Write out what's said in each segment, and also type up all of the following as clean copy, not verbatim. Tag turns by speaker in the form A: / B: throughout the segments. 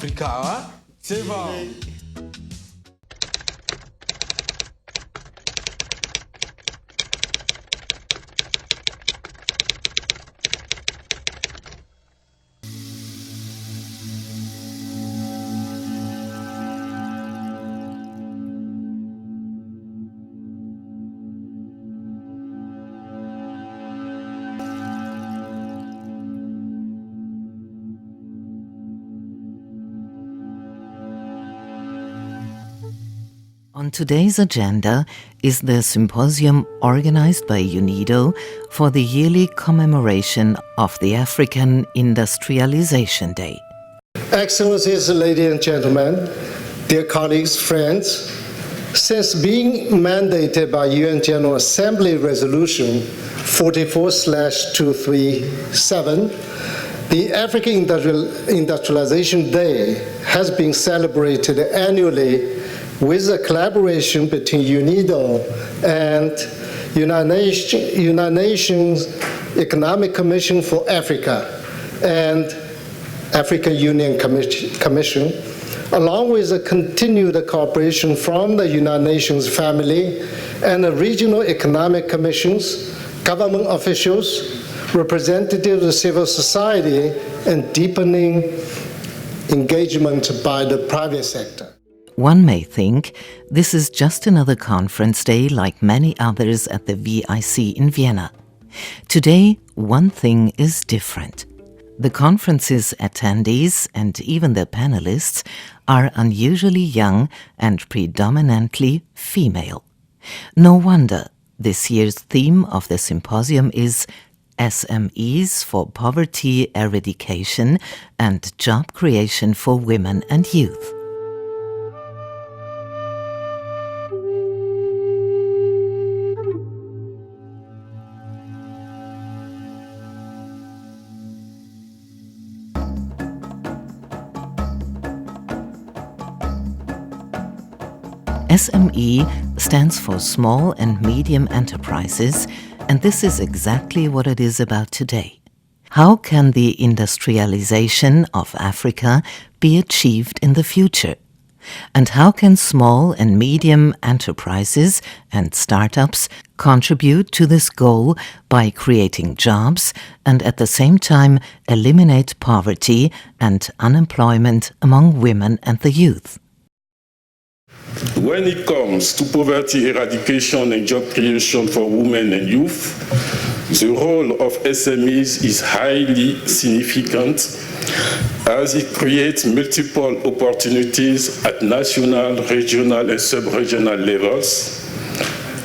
A: Afrika, Teva.
B: On today's agenda is the symposium organized by UNIDO for the yearly commemoration of the African Industrialization Day.
C: Excellencies, ladies and gentlemen, dear colleagues, friends, since being mandated by UN General Assembly Resolution 44/237, the African Industrialization Day has been celebrated annually with a collaboration between UNIDO and United Nations Economic Commission for Africa and African Union Commission, along with a continued cooperation from the United Nations family and the regional economic commissions, government officials, representatives of civil society, and deepening engagement by the private sector.
B: One may think this is just another conference day like many others at the VIC in Vienna. Today, one thing is different. The conference's attendees and even the panelists are unusually young and predominantly female. No wonder this year's theme of the symposium is SMEs for poverty eradication and job creation for women and youth. SME stands for Small and Medium Enterprises, and this is exactly what it is about today. How can the industrialization of Africa be achieved in the future? And how can small and medium enterprises and startups contribute to this goal by creating jobs and at the same time eliminate poverty and unemployment among women and the youth?
D: When it comes to poverty eradication and job creation for women and youth, the role of SMEs is highly significant as it creates multiple opportunities at national, regional, and sub-regional levels.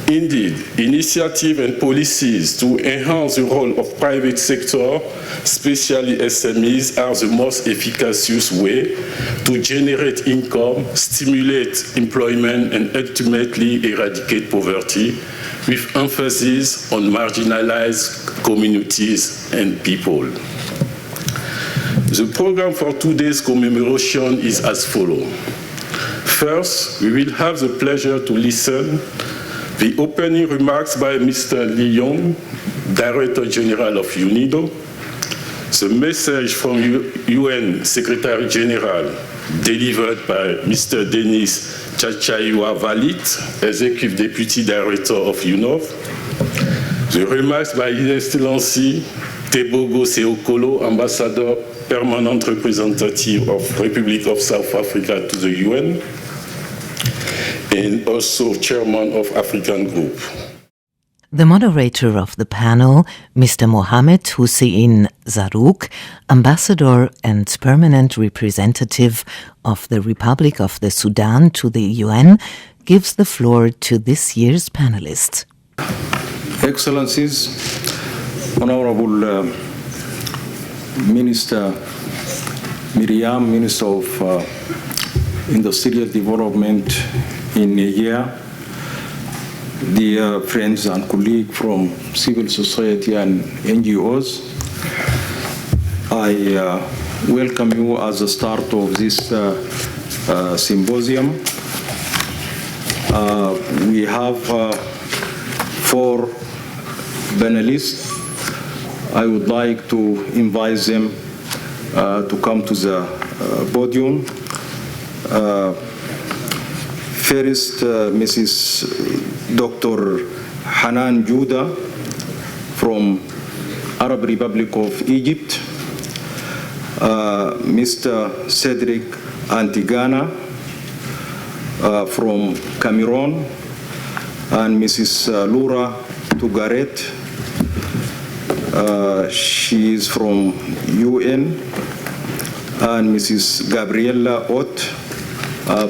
D: Indeed, initiatives and policies to enhance the role of private sector, especially SMEs, are the most efficacious way to generate income, stimulate employment, and ultimately eradicate poverty, with emphasis on marginalized communities and people. The program for today's commemoration is as follows. First, we will have the pleasure to listen the opening remarks by Mr. Li Yong, Director General of UNIDO, the message from UN Secretary General delivered by Mr. Denis Chachaiwa Valit, Executive Deputy Director of UNOV, the remarks by His Excellency Tebogo Seokolo, Ambassador Permanent Representative of Republic of South Africa to the UN, and also Chairman of African Group.
B: The moderator of the panel, Mr. Mohamed Hussein Zarouk, Ambassador and Permanent Representative of the Republic of the Sudan to the UN, gives the floor to this year's panelists.
E: Excellencies, Honorable Minister Miriam, Minister of Industrial Development in Nigeria, dear friends and colleagues from civil society and NGOs, I welcome you as the start of this symposium. We have 4 panelists. I would like to invite them to come to the podium. First, Mrs. Dr. Hanan Juda from Arab Republic of Egypt, Mr. Cedric Antigana from Cameroon, and Mrs. Laura Tugaret. She is from UN, and Mrs. Gabriella Ott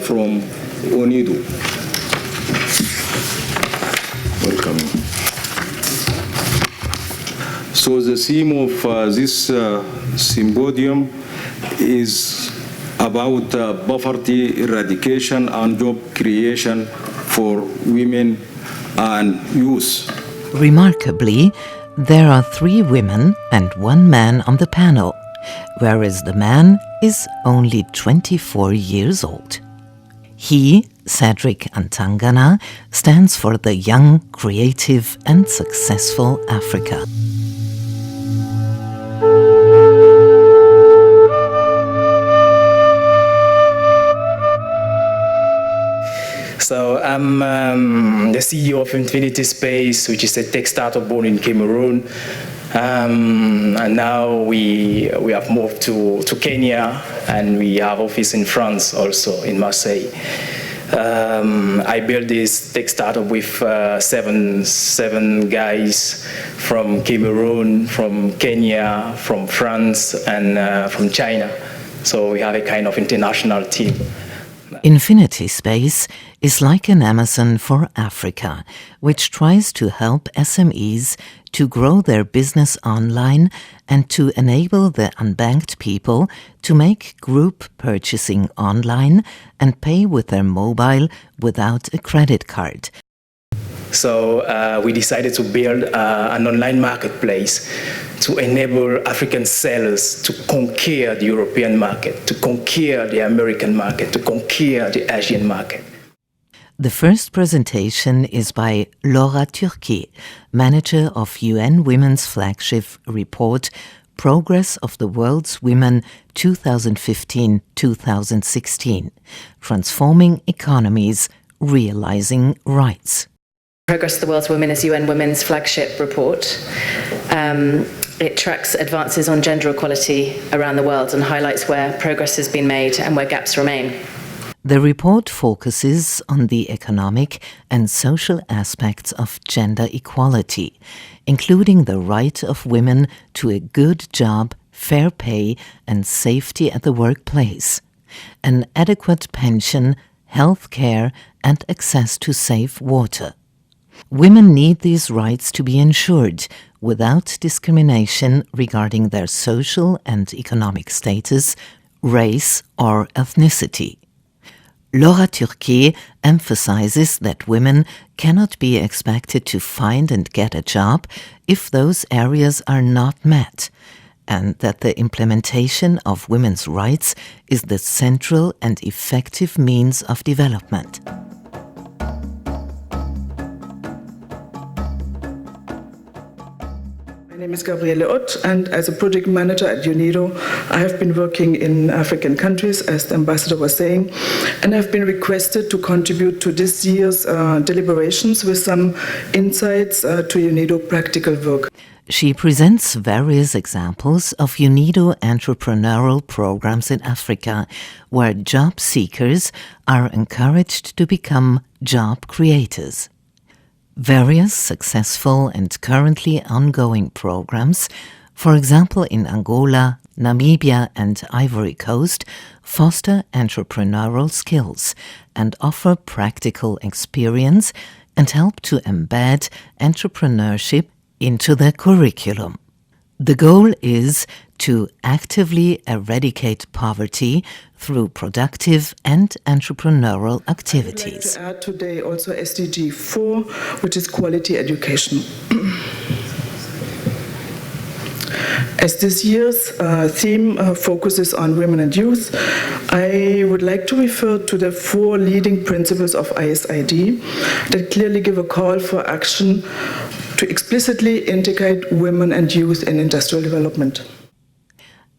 E: from UNIDO. Welcome. So the theme of this symposium is about poverty eradication and job creation for women and youth.
B: Remarkably, there are 3 women and 1 man on the panel, whereas the man is only 24 years old. He, Cedric Antangana, stands for the young, creative and successful Africa.
F: So I'm the CEO of Infinity Space, which is a tech startup born in Cameroon. And now we have moved to Kenya, and we have office in France also, in Marseille. I built this tech startup with seven guys from Cameroon, from Kenya, from France, and from China. So we have a kind of international team.
B: Infinity Space is like an Amazon for Africa, which tries to help SMEs to grow their business online and to enable the unbanked people to make group purchasing online and pay with their mobile without a credit card.
F: So we decided to build an online marketplace to enable African sellers to conquer the European market, to conquer the American market, to conquer the Asian market.
B: The first presentation is by Laura Turki, manager of UN Women's flagship report, Progress of the World's Women 2015-2016, Transforming Economies, Realizing Rights.
G: Progress of the World's Women is UN Women's flagship report. It tracks advances on gender equality around the world and highlights where progress has been made and where gaps remain.
B: The report focuses on the economic and social aspects of gender equality, including the right of women to a good job, fair pay and safety at the workplace, an adequate pension, health care and access to safe water. Women need these rights to be ensured without discrimination regarding their social and economic status, race or ethnicity. Laura Turki emphasizes that women cannot be expected to find and get a job if those areas are not met, and that the implementation of women's rights is the central and effective means of development.
H: My name is Gabrielle Ott, and as a project manager at UNIDO, I have been working in African countries, as the ambassador was saying, and I've been requested to contribute to this year's deliberations with some insights to UNIDO practical work.
B: She presents various examples of UNIDO entrepreneurial programs in Africa, where job seekers are encouraged to become job creators. Various successful and currently ongoing programs, for example in Angola, Namibia and Ivory Coast, foster entrepreneurial skills and offer practical experience and help to embed entrepreneurship into the curriculum. The goal is to actively eradicate poverty through productive and entrepreneurial activities.
H: I'd like to add today also SDG 4, which is quality education. As this year's theme focuses on women and youth, I would like to refer to the 4 leading principles of ISID that clearly give a call for action to explicitly integrate women and youth in industrial development.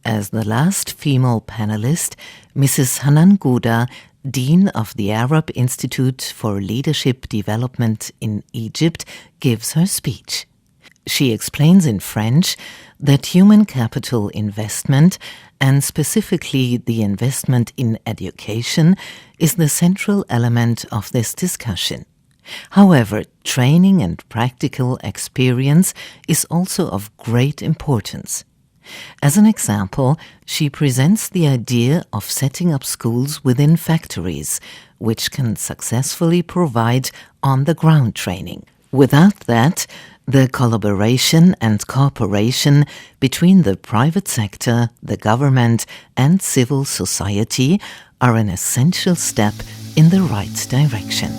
B: As the last female panelist, Mrs. Hanan Gouda, Dean of the Arab Institute for Leadership Development in Egypt, gives her speech. She explains in French that human capital investment, and specifically the investment in education, is the central element of this discussion. However, training and practical experience is also of great importance. As an example, she presents the idea of setting up schools within factories, which can successfully provide on-the-ground training. Without that, the collaboration and cooperation between the private sector, the government, and civil society are an essential step in the right direction.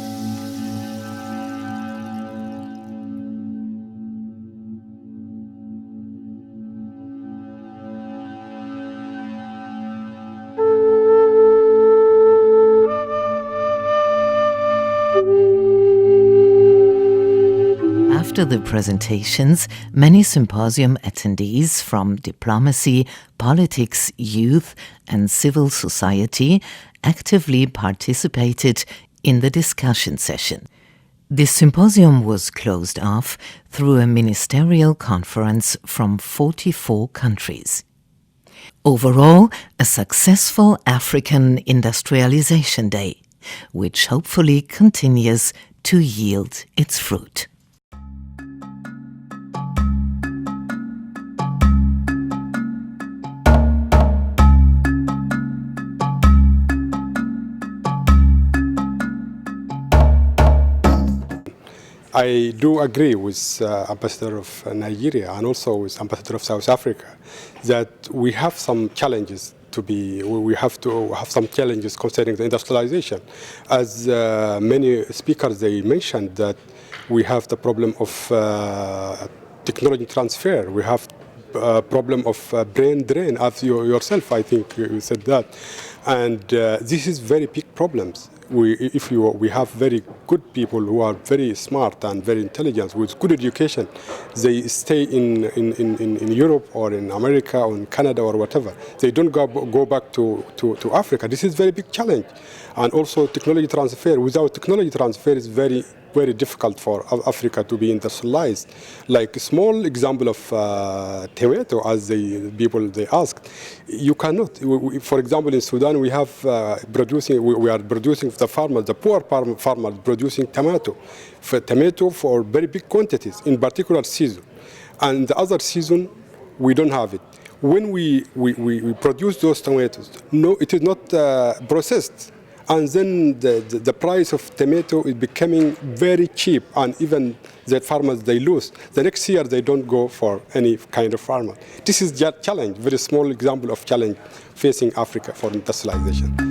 B: After the presentations, many symposium attendees from diplomacy, politics, youth, and civil society actively participated in the discussion session. This symposium was closed off through a ministerial conference from 44 countries. Overall, a successful African Industrialization Day, which hopefully continues to yield its fruit.
A: I do agree with Ambassador of Nigeria and also with Ambassador of South Africa that we have some challenges we have to have some challenges concerning the industrialization. As many speakers, they mentioned that we have the problem of technology transfer. We have a problem of brain drain, as you yourself, I think you said that. And this is very big problems. We have very good people who are very smart and very intelligent with good education. They stay in Europe or in America or in Canada or whatever. They don't go back to Africa. This is a very big challenge. And also technology transfer. Without technology transfer is very difficult for Africa to be industrialized. Like a small example of tomato, as they asked, you cannot. For example, in Sudan, we have we are producing the farmers, the poor farmers producing tomato for very big quantities in particular season, and the other season we don't have it. When we produce those tomatoes, no, it is not processed. And then the price of tomato is becoming very cheap, and even the farmers, they lose. The next year, they don't go for any kind of farmer. This is just challenge, very small example of challenge facing Africa for industrialization.